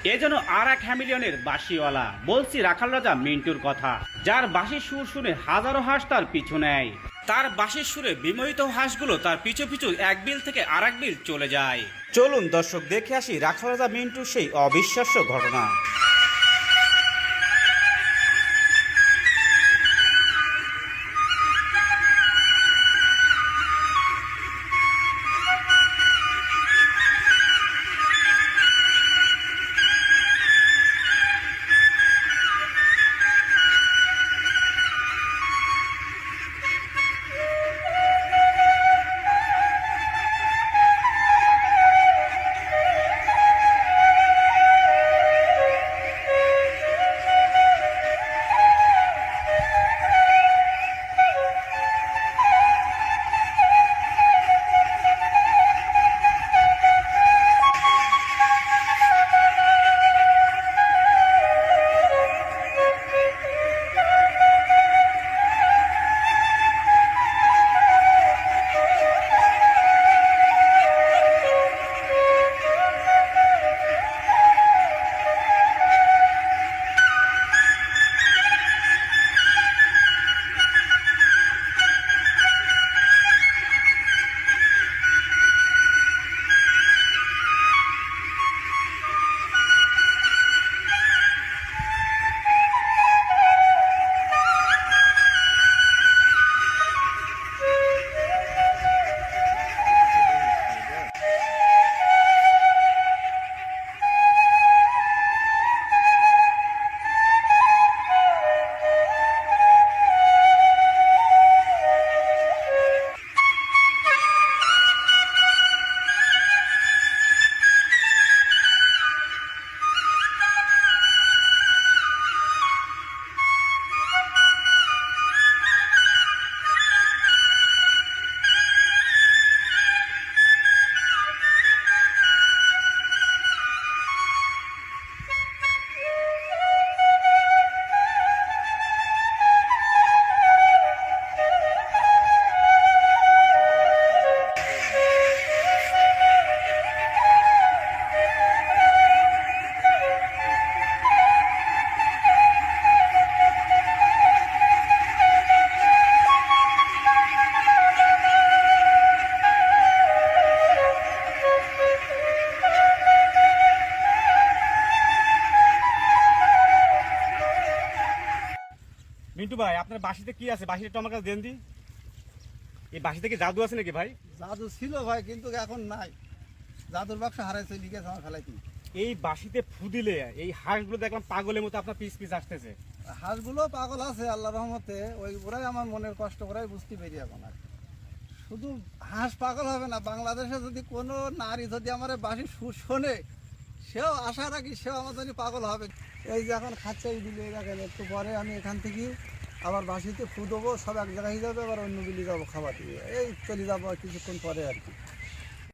এ যেন আর এক হ্যামিলিয়নের বাঁশিওয়ালা। বলছি রাখাল রাজা মিন্টুর কথা, যার বাঁশির সুর শুনে হাজারো হাঁস তার পিছু নেয়। তার বাঁশির সুরে বিমোহিত হাঁসগুলো তার পিছু পিছু এক বিল থেকে আর এক বিল চলে যায়। চলুন দর্শক দেখে আসি রাখাল রাজা মিন্টুর সেই অবিশ্বাস্য ঘটনা। মিন্টু ভাই, আপনার বাঁশিতে কি আছে? বাঁশিটা একটু আমার কাছে দেন দি। এই বাঁশিতে কি জাদু আছে নাকি ভাই? জাদু ছিল ভাই, কিন্তু এখন নাই। জাদুর বাক্স হারাইছে, লিখে আমার ফেলাইছি। এই বাঁশিতে ফু দিলে এই হাঁসগুলো দেখলাম পাগলের মতো আপনার পিস পিস আসতেছে। হাঁসগুলো পাগল আছে আল্লাহ রহমতে, ওরাই আমার মনের কষ্ট ওরাই বুঝতে পেরি এখন। আর শুধু হাঁস পাগল হবে না, বাংলাদেশে যদি কোনো নারী যদি আমার বাঁশি সুর শোনে, সেও আশা রাখি সেও আমার জন্য পাগল হবে। এই যে এখন খাচ্ছে এই দিলে দেখেন, একটু পরে আমি এখান থেকে আবার বাঁশিতে ফু দেবো, সব এক জায়গায় যাবে, আবার অন্য বিলি যাবো খাবার দিয়ে, এই চলে যাবো কিছুক্ষণ পরে আর কি।